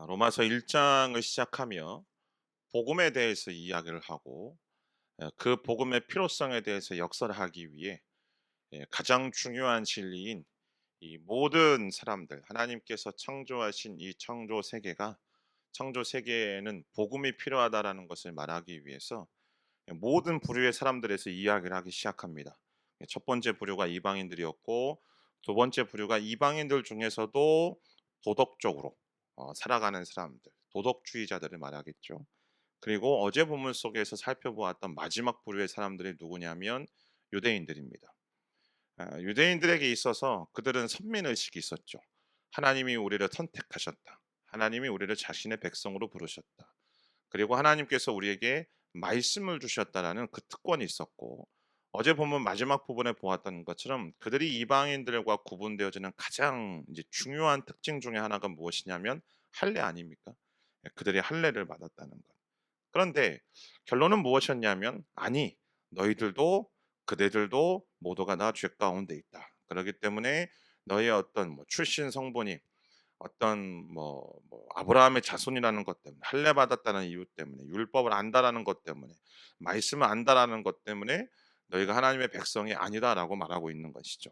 로마서 1장을 시작하며 복음에 대해서 이야기를 하고 그 복음의 필요성에 대해서 역설하기 위해 가장 중요한 진리인 이 모든 사람들 하나님께서 창조하신 이 창조 세계에는 복음이 필요하다라는 것을 말하기 위해서 모든 부류의 사람들에서 이야기를 하기 시작합니다. 첫 번째 부류가 이방인들이었고 두 번째 부류가 이방인들 중에서도 도덕적으로 살아가는 사람들, 도덕주의자들을 말하겠죠. 그리고 어제 본문 속에서 살펴보았던 마지막 부류의 사람들이 누구냐면 유대인들입니다. 유대인들에게 있어서 그들은 선민의식이 있었죠. 하나님이 우리를 선택하셨다. 하나님이 우리를 자신의 백성으로 부르셨다. 그리고 하나님께서 우리에게 말씀을 주셨다라는 그 특권이 있었고, 어제 보면 마지막 부분에 보았던 것처럼 그들이 이방인들과 구분되어지는 가장 이제 중요한 특징 중에 하나가 무엇이냐면 할례 아닙니까? 그들이 할례를 받았다는 것. 그런데 결론은 무엇이었냐면 아니, 너희들도 그대들도 모두가 다 죄 가운데 있다. 그렇기 때문에 너희의 어떤 출신 성분이 어떤 아브라함의 자손이라는 것 때문에 할례 받았다는 이유 때문에 율법을 안다라는 것 때문에 말씀을 안다라는 것 때문에 너희가 하나님의 백성이 아니다라고 말하고 있는 것이죠.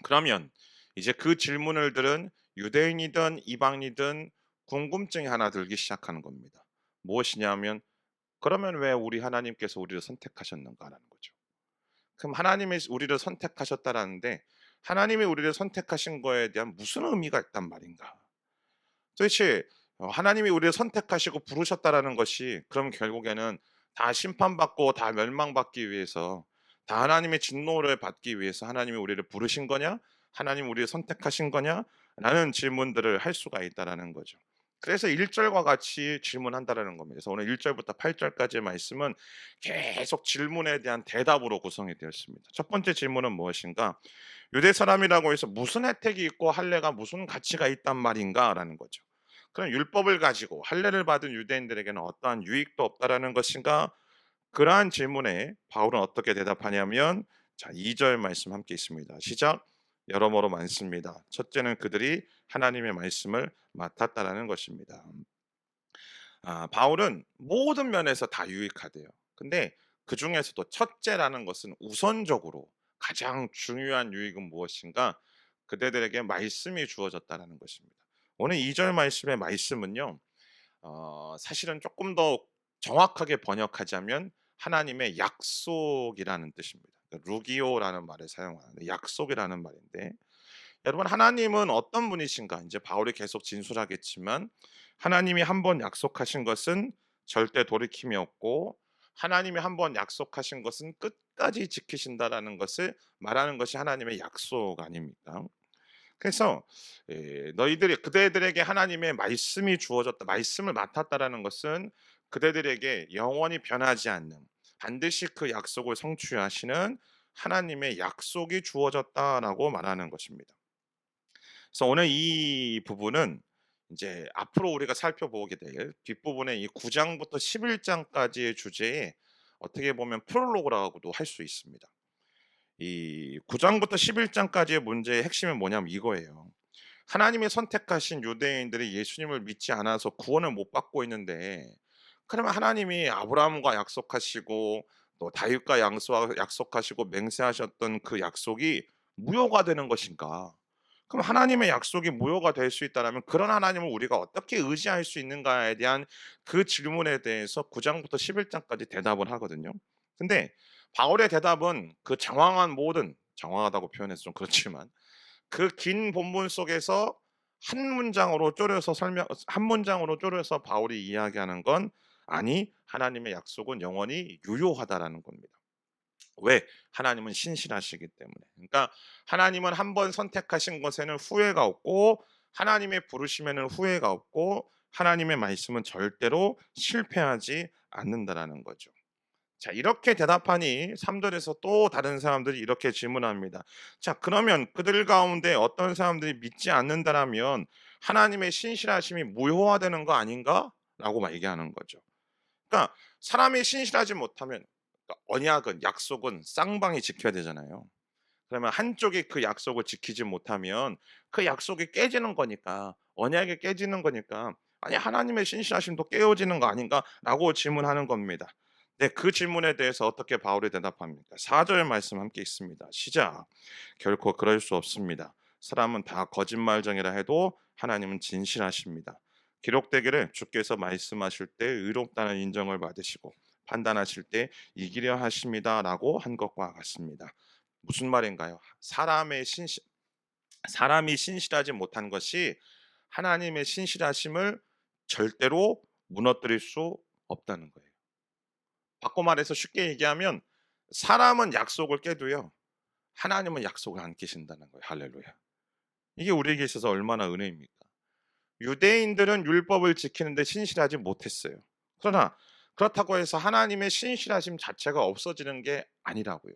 그러면 이제 그 질문을 들은 유대인이든 이방이든 궁금증이 하나 들기 시작하는 겁니다. 무엇이냐면 그러면 왜 우리 하나님께서 우리를 선택하셨는가라는 거죠. 그럼 하나님이 우리를 선택하셨다라는데 하나님이 우리를 선택하신 거에 대한 무슨 의미가 있단 말인가? 도대체 하나님이 우리를 선택하시고 부르셨다라는 것이 그럼 결국에는 다 심판받고 다 멸망받기 위해서 다 하나님의 진노를 받기 위해서 하나님이 우리를 부르신 거냐? 하나님이 우리를 선택하신 거냐? 라는 질문들을 할 수가 있다라는 거죠. 그래서 1절과 같이 질문한다라는 겁니다. 그래서 오늘 1절부터 8절까지의 말씀은 계속 질문에 대한 대답으로 구성이 되었습니다. 첫 번째 질문은 무엇인가? 유대 사람이라고 해서 무슨 혜택이 있고 할례가 무슨 가치가 있단 말인가라는 거죠. 그럼 율법을 가지고 할례를 받은 유대인들에게는 어떠한 유익도 없다라는 것인가? 그러한 질문에 바울은 어떻게 대답하냐면 자, 2절 말씀 함께 있습니다. 시작. 여러모로 많습니다. 첫째는 그들이 하나님의 말씀을 맡았다라는 것입니다. 바울은 모든 면에서 다 유익하대요. 근데 그 중에서도 첫째라는 것은 우선적으로 가장 중요한 유익은 무엇인가? 그대들에게 말씀이 주어졌다라는 것입니다. 오늘 2절 말씀의 말씀은요. 사실은 조금 더 정확하게 번역하자면 하나님의 약속이라는 뜻입니다. 그러니까 루기오라는 말을 사용하는데 약속이라는 말인데 여러분 하나님은 어떤 분이신가? 이제 바울이 계속 진술하겠지만 하나님이 한번 약속하신 것은 절대 돌이킴이 없고 하나님이 한번 약속하신 것은 끝까지 지키신다라는 것을 말하는 것이 하나님의 약속 아닙니까? 그래서 너희들이 그대들에게 하나님의 말씀이 주어졌다. 말씀을 맡았다라는 것은 그대들에게 영원히 변하지 않는 반드시 그 약속을 성취하시는 하나님의 약속이 주어졌다라고 말하는 것입니다. 그래서 오늘 이 부분은 이제 앞으로 우리가 살펴보게 될 뒷부분의 이 9장부터 11장까지의 주제에 어떻게 보면 프롤로그라고도 할 수 있습니다. 이 9장부터 11장까지의 문제의 핵심은 뭐냐면 이거예요. 하나님이 선택하신 유대인들이 예수님을 믿지 않아서 구원을 못 받고 있는데 그러면 하나님이 아브라함과 약속하시고 또 다윗과 약속하시고 맹세하셨던 그 약속이 무효가 되는 것인가? 그럼 하나님의 약속이 무효가 될 수 있다면 그런 하나님을 우리가 어떻게 의지할 수 있는가에 대한 그 질문에 대해서 9장부터 11장까지 대답을 하거든요. 근데 바울의 대답은 그 장황하다고 표현해서 좀 그렇지만 그 긴 본문 속에서 한 문장으로 졸여서 바울이 이야기하는 건 아니 하나님의 약속은 영원히 유효하다라는 겁니다. 왜? 하나님은 신실하시기 때문에. 그러니까 하나님은 한 번 선택하신 것에는 후회가 없고 하나님의 부르심에는 후회가 없고 하나님의 말씀은 절대로 실패하지 않는다라는 거죠. 자, 이렇게 대답하니 3절에서 또 다른 사람들이 이렇게 질문합니다. 자, 그러면 그들 가운데 어떤 사람들이 믿지 않는다라면 하나님의 신실하심이 무효화되는 거 아닌가? 라고 막 얘기하는 거죠. 그러니까 사람이 신실하지 못하면 그러니까 언약은 약속은 쌍방이 지켜야 되잖아요. 그러면 한쪽이 그 약속을 지키지 못하면 그 약속이 깨지는 거니까 언약이 깨지는 거니까 아니 하나님의 신실하심도 깨어지는 거 아닌가?"라고 질문하는 겁니다. 네, 그 질문에 대해서 어떻게 바울이 대답합니까? 4절 말씀 함께 있습니다. 시작. "결코 그럴 수 없습니다. 사람은 다 거짓말쟁이라 해도 하나님은 진실하십니다. 기록되기를 주께서 말씀하실 때 의롭다는 인정을 받으시고 판단하실 때 이기려 하십니다라고 한 것과 같습니다." 무슨 말인가요? 사람이 신실하지 못한 것이 하나님의 신실하심을 절대로 무너뜨릴 수 없다는 거예요. 바꿔 말해서 쉽게 얘기하면 사람은 약속을 깨도요, 하나님은 약속을 안 깨신다는 거예요. 할렐루야. 이게 우리에게 있어서 얼마나 은혜입니까? 유대인들은 율법을 지키는데 신실하지 못했어요. 그러나 그렇다고 해서 하나님의 신실하심 자체가 없어지는 게 아니라고요.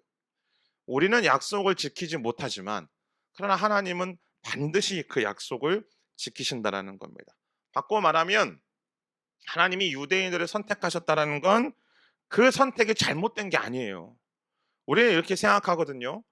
우리는 약속을 지키지 못하지만 그러나 하나님은 반드시 그 약속을 지키신다라는 겁니다. 바꿔 말하면 하나님이 유대인들을 선택하셨다라는 건 그 선택이 잘못된 게 아니에요. 우리는 이렇게 생각하거든요.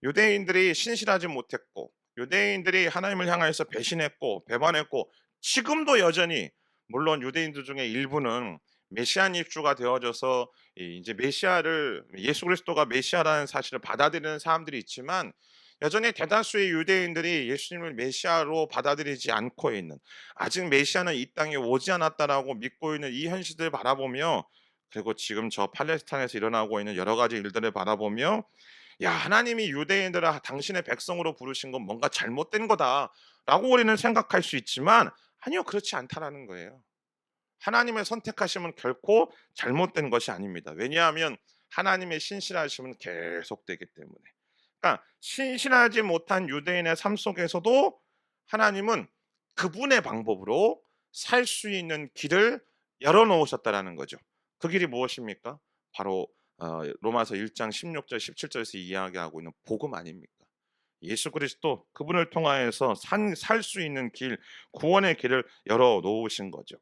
유대인들이 신실하지 못했고 유대인들이 하나님을 향하여서 배신했고 배반했고 지금도 여전히 물론 유대인들 중에 일부는 메시안 입주가 되어져서 이제 메시아를 예수 그리스도가 메시아라는 사실을 받아들이는 사람들이 있지만 여전히 대다수의 유대인들이 예수님을 메시아로 받아들이지 않고 있는 아직 메시아는 이 땅에 오지 않았다라고 믿고 있는 이 현실을 바라보며 그리고 지금 저 팔레스타인에서 일어나고 있는 여러 가지 일들을 바라보며 야, 하나님이 유대인들을 당신의 백성으로 부르신 건 뭔가 잘못된 거다라고 우리는 생각할 수 있지만 아니요, 그렇지 않다라는 거예요. 하나님의 선택하심은 결코 잘못된 것이 아닙니다. 왜냐하면 하나님의 신실하심은 계속되기 때문에. 그러니까 신실하지 못한 유대인의 삶 속에서도 하나님은 그분의 방법으로 살 수 있는 길을 열어 놓으셨다라는 거죠. 그 길이 무엇입니까? 바로 로마서 1장 16절 17절에서 이야기하고 있는 복음 아닙니까? 예수 그리스도 그분을 통하여서 살 수 있는 길, 구원의 길을 열어 놓으신 거죠.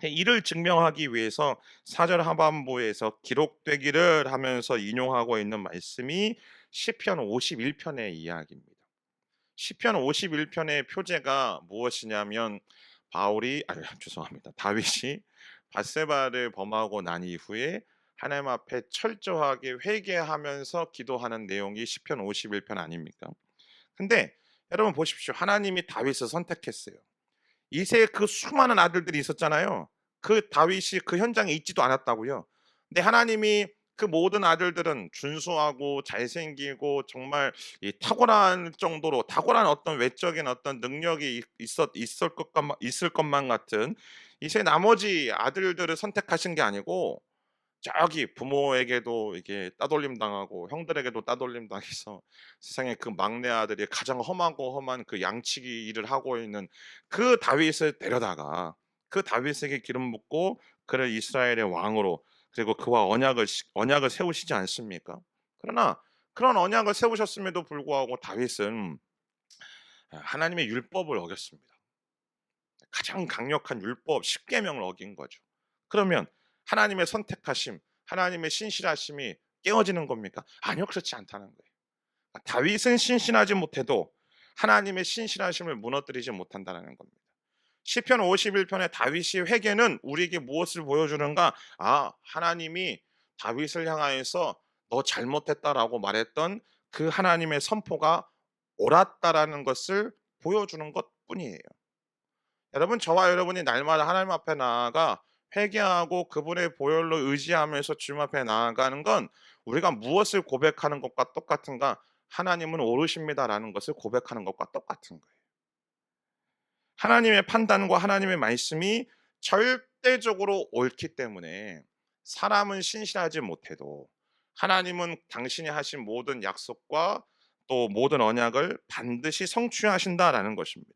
이를 증명하기 위해서 4절 하반부에서 기록되기를 하면서 인용하고 있는 말씀이 시편 51편의 이야기입니다. 시편 51편의 표제가 무엇이냐면 죄송합니다. 다윗이 밧세바를 범하고 난 이후에 하나님 앞에 철저하게 회개하면서 기도하는 내용이 시편 51편 아닙니까? 근데 여러분 보십시오. 하나님이 다윗을 선택했어요. 이세의 그 수많은 아들들이 있었잖아요. 그 다윗이 그 현장에 있지도 않았다고요. 근데 하나님이 그 모든 아들들은 준수하고 잘생기고 정말 이 탁월한 정도로 탁월한 어떤 외적인 어떤 능력이 있을 것만 같은 이세 나머지 아들들을 선택하신 게 아니고 저기 부모에게도 이게 따돌림 당하고 형들에게도 따돌림 당해서 세상에 그 막내 아들이 가장 험하고 험한 그 양치기 일을 하고 있는 그 다윗을 데려다가 그 다윗에게 기름 붓고 그를 이스라엘의 왕으로 그리고 그와 언약을 세우시지 않습니까? 그러나 그런 언약을 세우셨음에도 불구하고 다윗은 하나님의 율법을 어겼습니다. 가장 강력한 율법 10계명을 어긴 거죠. 그러면 하나님의 선택하심, 하나님의 신실하심이 깨어지는 겁니까? 아니요, 그렇지 않다는 거예요. 다윗은 신실하지 못해도 하나님의 신실하심을 무너뜨리지 못한다는 겁니다. 시편 51편의 다윗의 회개는 우리에게 무엇을 보여주는가? 하나님이 다윗을 향하여서 너 잘못했다라고 말했던 그 하나님의 선포가 옳았다라는 것을 보여주는 것뿐이에요. 여러분, 저와 여러분이 날마다 하나님 앞에 나아가 회개하고 그분의 보혈로 의지하면서 주님 앞에 나아가는 건 우리가 무엇을 고백하는 것과 똑같은가? 하나님은 옳으십니다라는 것을 고백하는 것과 똑같은 거예요. 하나님의 판단과 하나님의 말씀이 절대적으로 옳기 때문에 사람은 신실하지 못해도 하나님은 당신이 하신 모든 약속과 또 모든 언약을 반드시 성취하신다라는 것입니다.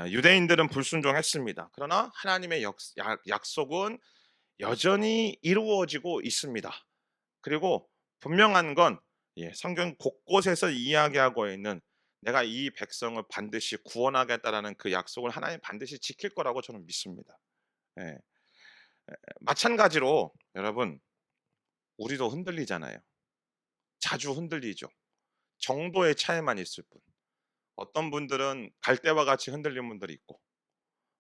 유대인들은 불순종했습니다. 그러나 하나님의 약속은 여전히 이루어지고 있습니다. 그리고 분명한 건 성경 곳곳에서 이야기하고 있는 내가 이 백성을 반드시 구원하겠다라는 그 약속을 하나님 반드시 지킬 거라고 저는 믿습니다. 예. 마찬가지로 여러분 우리도 흔들리잖아요. 자주 흔들리죠. 정도의 차이만 있을 뿐. 어떤 분들은 갈대와 같이 흔들리는 분들이 있고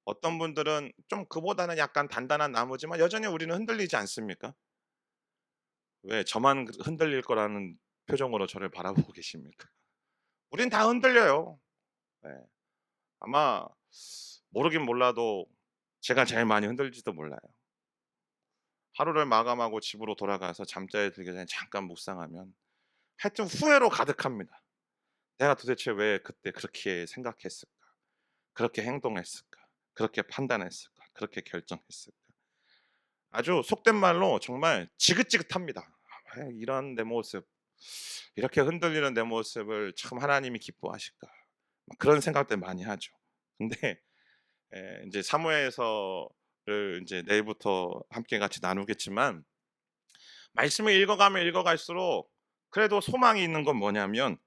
어떤 분들은 좀 그보다는 약간 단단한 나무지만 여전히 우리는 흔들리지 않습니까? 왜 저만 흔들릴 거라는 표정으로 저를 바라보고 계십니까? 우린 다 흔들려요. 네. 아마 모르긴 몰라도 제가 제일 많이 흔들릴지도 몰라요. 하루를 마감하고 집으로 돌아가서 잠자리에 들기 전에 잠깐 묵상하면 하여튼 후회로 가득합니다. '내가 도대체 왜 그때 그렇게 생각했을까? 그렇게 행동했을까? 그렇게 판단했을까? 그렇게 결정했을까?' 아주 속된 말로 정말 지긋지긋합니다. '아 왜 이런 내 모습, 이렇게 흔들리는 내 모습을 참 하나님이 기뻐하실까?' 막 그런 생각들 많이 하죠. 근데 인제 사무엘서를 인제 내일부터 함께 같이 나누겠지만 말씀을 읽어가면 읽어갈수록 그래도 소망이 있는 건 뭐냐면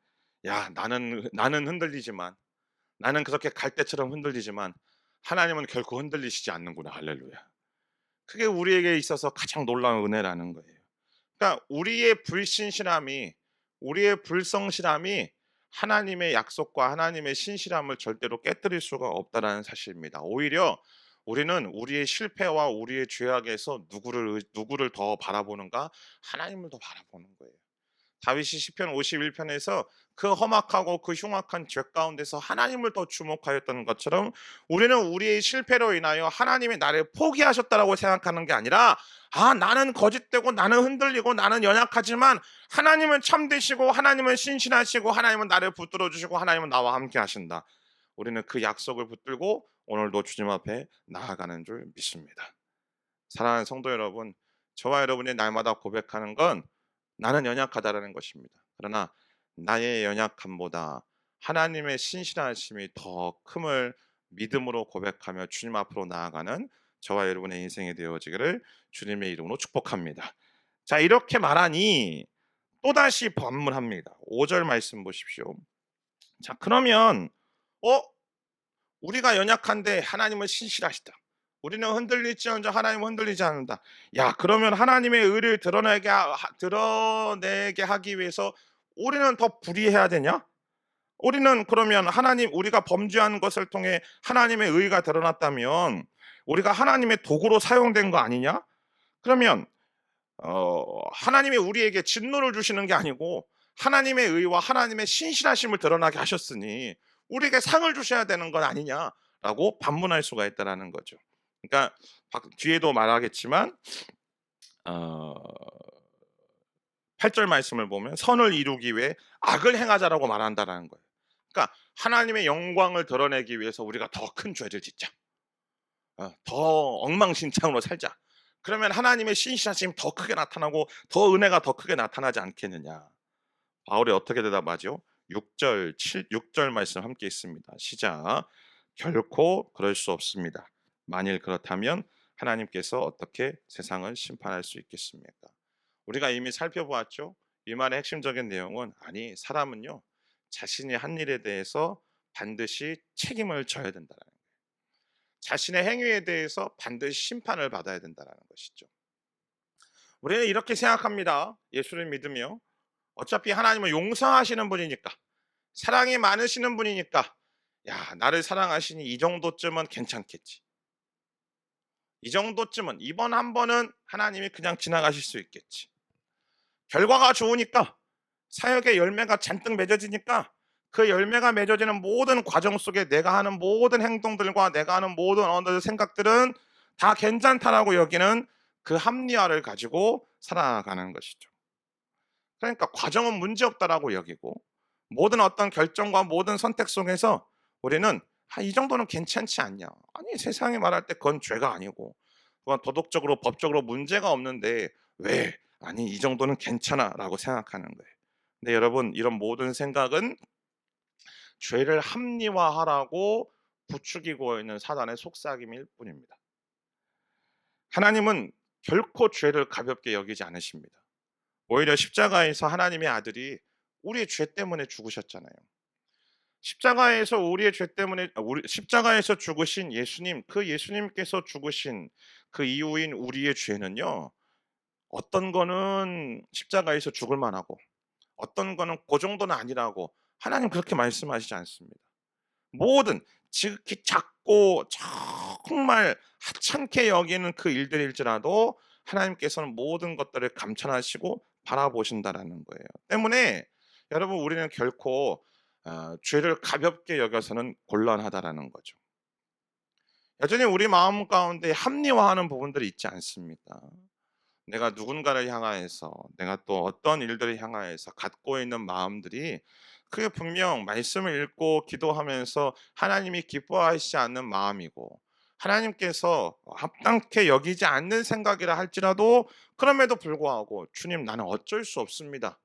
'야 나는 흔들리지만 나는 그렇게 갈대처럼 흔들리지만 하나님은 결코 흔들리시지 않는구나. 할렐루야.' 그게 우리에게 있어서 가장 놀라운 은혜라는 거예요. 그러니까 우리의 불신실함이 우리의 불성실함이 하나님의 약속과 하나님의 신실함을 절대로 깨뜨릴 수가 없다라는 사실입니다. 오히려 우리는 우리의 실패와 우리의 죄악에서 누구를 더 바라보는가? 하나님을 더 바라보는 거예요. 다윗이 시편 51 편에서 그 험악하고 그 흉악한 죄 가운데서 하나님을 더 주목하였던 것처럼 우리는 우리의 실패로 인하여 하나님이 나를 포기하셨다라고 생각하는 게 아니라 '아 나는 거짓되고 나는 흔들리고 나는 연약하지만 하나님은 참되시고 하나님은 신실하시고 하나님은 나를 붙들어 주시고 하나님은 나와 함께 하신다.' 우리는 그 약속을 붙들고 오늘도 주님 앞에 나아가는 줄 믿습니다. 사랑하는 성도 여러분, 저와 여러분이 날마다 고백하는 건 '나는 연약하다.'라는 것입니다. 그러나 나의 연약함보다 하나님의 신실하심이 더 큼을 믿음으로 고백하며 주님 앞으로 나아가는 저와 여러분의 인생이 되어지기를 주님의 이름으로 축복합니다. 자, 이렇게 말하니 또다시 반문합니다. 5절 말씀 보십시오. 자, 그러면 어 우리가 연약한데 하나님은 신실하시다. 우리는 흔들릴지언정 하나님은 흔들리지 않는다. 야, 그러면 하나님의 의를 드러내게 하기 위해서 우리는 더 불의해야 되냐? 우리는 그러면 우리가 범죄한 것을 통해 하나님의 의가 드러났다면 우리가 하나님의 도구로 사용된 거 아니냐? 그러면 하나님이 우리에게 진노를 주시는 게 아니고 하나님의 의와 하나님의 신실하심을 드러나게 하셨으니 우리에게 상을 주셔야 되는 건 아니냐라고 반문할 수가 있다라는 거죠. 그러니까 뒤에도 말하겠지만 어 8절 말씀을 보면 선을 이루기 위해 악을 행하자라고 말한다라는 거예요. 그러니까 하나님의 영광을 드러내기 위해서 우리가 더 큰 죄를 짓자. 더 엉망진창으로 살자. 그러면 하나님의 신실하심이 더 크게 나타나고 더 은혜가 더 크게 나타나지 않겠느냐. 바울이 어떻게 대답하죠? 6절 말씀 함께 있습니다. 시작. 결코 그럴 수 없습니다. 만일 그렇다면 하나님께서 어떻게 세상을 심판할 수 있겠습니까? 우리가 이미 살펴보았죠. 이 말의 핵심적인 내용은 아니 사람은요 자신이 한 일에 대해서 반드시 책임을 져야 된다는 거예요. 자신의 행위에 대해서 반드시 심판을 받아야 된다는 것이죠. 우리는 이렇게 생각합니다. 예수를 믿으며 어차피 하나님은 용서하시는 분이니까 사랑이 많으시는 분이니까 야 나를 사랑하시니 이 정도쯤은 괜찮겠지. 이 정도쯤은 이번 한 번은 하나님이 그냥 지나가실 수 있겠지. 결과가 좋으니까 사역의 열매가 잔뜩 맺어지니까 그 열매가 맺어지는 모든 과정 속에 내가 하는 모든 행동들과 내가 하는 모든 생각들은 다 괜찮다라고 여기는 그 합리화를 가지고 살아가는 것이죠. 그러니까 과정은 문제없다라고 여기고 모든 어떤 결정과 모든 선택 속에서 우리는 이 정도는 괜찮지 않냐. 아니 세상에 말할 때 그건 죄가 아니고 그건 도덕적으로 법적으로 문제가 없는데 왜 아니 이 정도는 괜찮아라고 생각하는 거예요. 근데 여러분 이런 모든 생각은 죄를 합리화하라고 부추기고 있는 사단의 속삭임일 뿐입니다. 하나님은 결코 죄를 가볍게 여기지 않으십니다. 오히려 십자가에서 하나님의 아들이 우리의 죄 때문에 죽으셨잖아요. 십자가에서 우리의 죄 때문에 십자가에서 죽으신 예수님, 그 예수님께서 죽으신 그 이후인 우리의 죄는요. 어떤 거는 십자가에서 죽을 만하고 어떤 거는 그 정도는 아니라고 하나님 그렇게 말씀하시지 않습니다. 모든 지극히 작고 정말 하찮게 여기는 그 일들일지라도 하나님께서는 모든 것들을 감찰하시고 바라보신다라는 거예요. 때문에 여러분 우리는 결코 죄를 가볍게 여겨서는 곤란하다라는 거죠. 여전히 우리 마음 가운데 합리화하는 부분들이 있지 않습니까? 내가 누군가를 향하여서 내가 또 어떤 일들을 향하여서 갖고 있는 마음들이 그게 분명 말씀을 읽고 기도하면서 하나님이 기뻐하시지 않는 마음이고 하나님께서 합당케 여기지 않는 생각이라 할지라도 그럼에도 불구하고 주님 나는 어쩔 수 없습니다.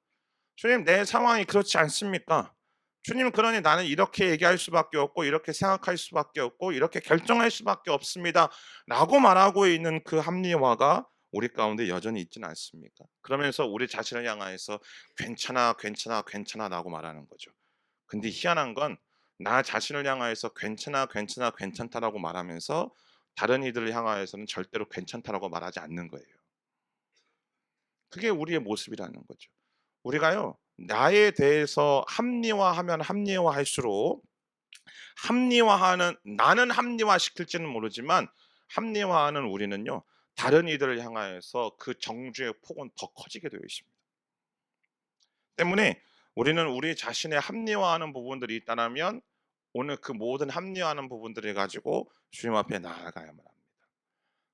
주님 내 상황이 그렇지 않습니까? 주님 그러니 나는 이렇게 얘기할 수밖에 없고 이렇게 생각할 수밖에 없고 이렇게 결정할 수밖에 없습니다. 라고 말하고 있는 그 합리화가 우리 가운데 여전히 있지는 않습니까? 그러면서 우리 자신을 향하여서 괜찮아, 괜찮아, 괜찮아 라고 말하는 거죠. 근데 희한한 건 나 자신을 향하여서 괜찮아, 괜찮아, 괜찮다라고 말하면서 다른 이들을 향하여서는 절대로 괜찮다라고 말하지 않는 거예요. 그게 우리의 모습이라는 거죠. 우리가요, 나에 대해서 합리화하면 합리화할수록 합리화하는 나는 합리화시킬지는 모르지만 합리화하는 우리는요. 다른 이들을 향하여서 그 정죄의 폭은 더 커지게 되어 있습니다. 때문에 우리는 우리 자신의 합리화하는 부분들이 있다면 오늘 그 모든 합리화하는 부분들을 가지고 주님 앞에 나아가야만 합니다.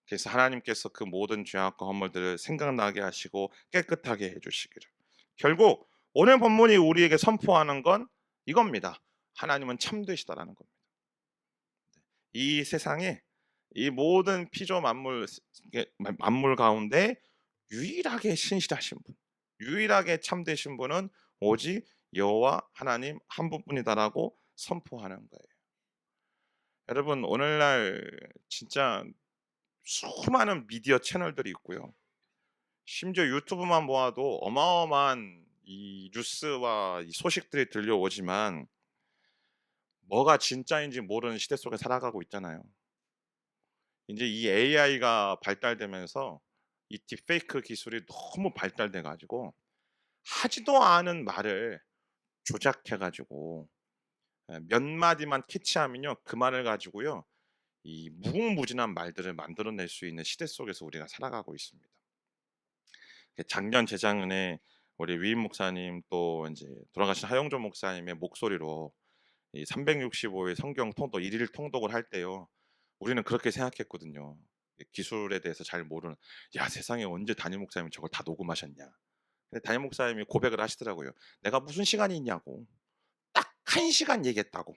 그래서 하나님께서 그 모든 죄악과 허물들을 생각나게 하시고 깨끗하게 해 주시기를. 결국 오늘 본문이 우리에게 선포하는 건 이겁니다. 하나님은 참되시다라는 겁니다. 이 세상에 이 모든 피조 만물 만물 가운데 유일하게 신실하신 분, 유일하게 참되신 분은 오직 여호와 하나님 한 분뿐이다라고 선포하는 거예요. 여러분 오늘날 진짜 수많은 미디어 채널들이 있고요. 심지어 유튜브만 모아도 어마어마한 이 뉴스와 이 소식들이 들려오지만 뭐가 진짜인지 모르는 시대 속에 살아가고 있잖아요. 인제 이 AI가 발달되면서 이 딥페이크 기술이 너무 발달돼 가지고 하지도 않은 말을 조작해 가지고 몇 마디만 캐치하면요. 그 말을 가지고요. 이 무궁무진한 말들을 만들어낼 수 있는 시대 속에서 우리가 살아가고 있습니다. 작년 재작년에 우리 위임 목사님 또 인제 돌아가신 하영조 목사님의 목소리로 이 365일 성경 통독 일일 통독을 할 때요. 우리는 그렇게 생각했거든요. 기술에 대해서 잘 모르는 '야 세상에 언제 담임 목사님이 저걸 다 녹음하셨냐.' 근데 담임 목사님이 고백을 하시더라고요. "내가 무슨 시간이 있냐고. 딱 1 시간 얘기했다고.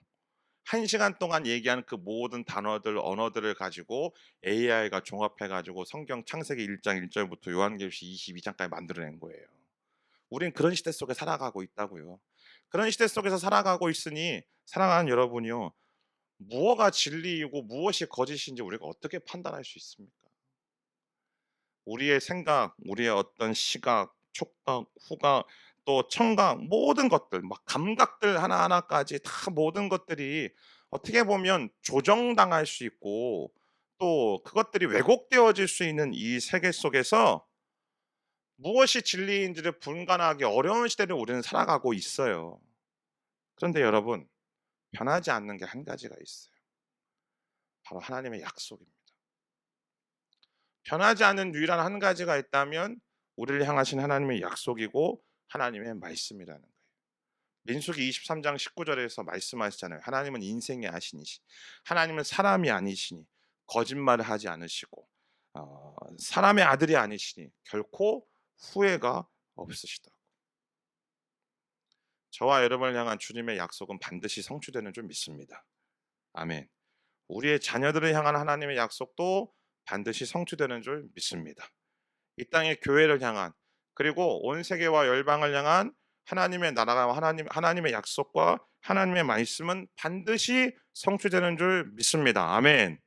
1 시간 동안 얘기한 그 모든 단어들, 언어들을 가지고 AI가 종합해 가지고 성경 창세기 1장 1 절부터 요한계시록 22 장까지 만들어낸 거예요." 우린 그런 시대 속에 살아가고 있다고요. 그런 시대 속에서 살아가고 있으니 사랑하는 여러분이요. 무엇가 진리이고 무엇이 거짓인지 우리가 어떻게 판단할 수 있습니까? 우리의 생각, 우리의 어떤 시각, 촉각, 후각, 또 청각 모든 것들 막 감각들 하나하나까지 다 모든 것들이 어떻게 보면 조정당할 수 있고 또 그것들이 왜곡되어질 수 있는 이 세계 속에서 무엇이 진리인지를 분간하기 어려운 시대를 우리는 살아가고 있어요. 그런데 여러분 변하지 않는 게 한 가지가 있어요. 바로 하나님의 약속입니다. 변하지 않는 유일한 한 가지가 있다면 우리를 향하신 하나님의 약속이고 하나님의 말씀이라는 거예요. 민수기 23장 19 절에서 말씀하시잖아요. 하나님은 인생의 아신이시. 하나님은 사람이 아니시니 거짓말을 하지 않으시고 사람의 아들이 아니시니 결코 후회가 없으시다. 저와 여러분을 향한 주님의 약속은 반드시 성취되는 줄 믿습니다. 아멘. 우리의 자녀들을 향한 하나님의 약속도 반드시 성취되는 줄 믿습니다. 이 땅의 교회를 향한 그리고 온 세계와 열방을 향한 하나님의 나라와 하나님의 약속과 하나님의 말씀은 반드시 성취되는 줄 믿습니다. 아멘.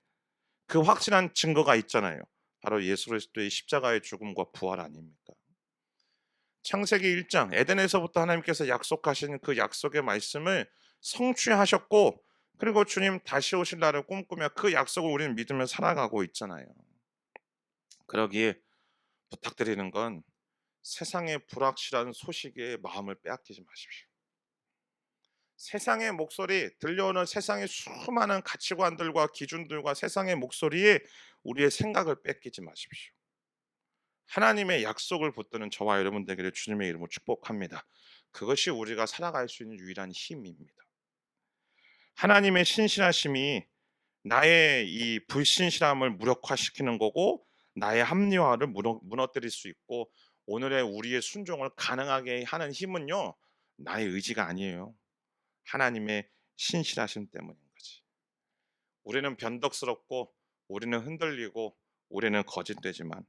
그 확실한 증거가 있잖아요. 바로 예수 그리스도의 십자가의 죽음과 부활 아닙니까? 창세기 1장 에덴에서부터 하나님께서 약속하신 그 약속의 말씀을 성취하셨고 그리고 주님 다시 오실 날을 꿈꾸며 그 약속을 우리는 믿으며 살아가고 있잖아요. 그러기에 부탁드리는 건 세상의 불확실한 소식에 마음을 빼앗기지 마십시오. 세상의 목소리, 들려오는 세상의 수많은 가치관들과 기준들과 세상의 목소리에 우리의 생각을 뺏기지 마십시오. 하나님의 약속을 붙드는 저와 여러분 되기를 주님의 이름으로 축복합니다. 그것이 우리가 살아갈 수 있는 유일한 힘입니다. 하나님의 신실하심이 나의 이 불신실함을 무력화시키는 거고, 나의 합리화를 무너뜨릴 수 있고, 오늘의 우리의 순종을 가능하게 하는 힘은요, 나의 의지가 아니에요. 하나님의 신실하심 때문인 거지. 우리는 변덕스럽고, 우리는 흔들리고, 우리는 거짓되지만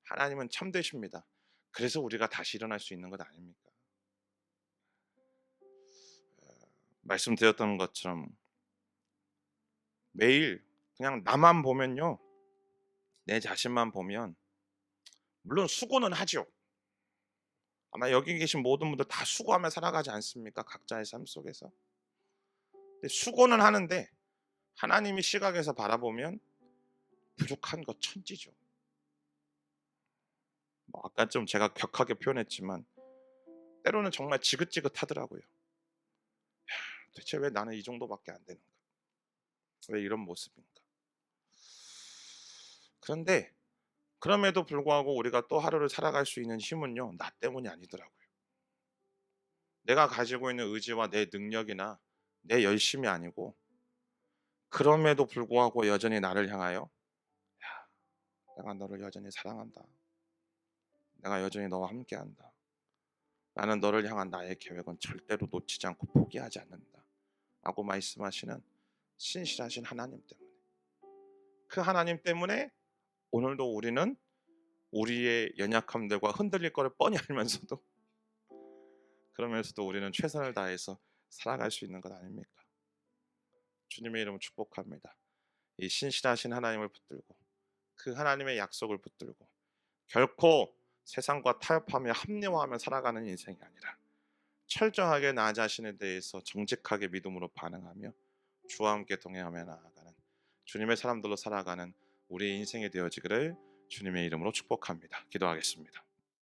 하나님은 참되십니다. 그래서 우리가 다시 일어날 수 있는 것 아닙니까? 말씀드렸던 것처럼 매일 그냥 나만 보면요, 내 자신만 보면, 물론 수고는 하죠. 아마 여기 계신 모든 분들 다 수고하며 살아가지 않습니까? 각자의 삶 속에서. 근데 수고는 하는데 하나님의 시각에서 바라보면 부족한 것 천지죠. 뭐 아까 좀 제가 격하게 표현했지만 때로는 정말 지긋지긋하더라고요. 대체 왜 나는 이 정도밖에 안 되는가? 왜 이런 모습인가? 그런데 그럼에도 불구하고 우리가 또 하루를 살아갈 수 있는 힘은요, 나 때문이 아니더라고요. 내가 가지고 있는 의지와 내 능력이나 내 열심이 아니고, 그럼에도 불구하고 여전히 나를 향하여, 야, 내가 너를 여전히 사랑한다. 내가 여전히 너와 함께한다. 나는 너를 향한 나의 계획은 절대로 놓치지 않고 포기하지 않는다. 라고 말씀하시는 신실하신 하나님 때문에, 그 하나님 때문에 오늘도 우리는 우리의 연약함들과 흔들릴 거를 뻔히 알면서도, 그러면서도 우리는 최선을 다해서 살아갈 수 있는 것 아닙니까? 주님의 이름을 축복합니다. 이 신실하신 하나님을 붙들고, 그 하나님의 약속을 붙들고, 결코 세상과 타협하며 합리화하며 살아가는 인생이 아니라 철저하게 나 자신에 대해서 정직하게 믿음으로 반응하며 주와 함께 동행하며 나아가는 주님의 사람들로 살아가는 우리의 인생이 되어지기를 주님의 이름으로 축복합니다. 기도하겠습니다.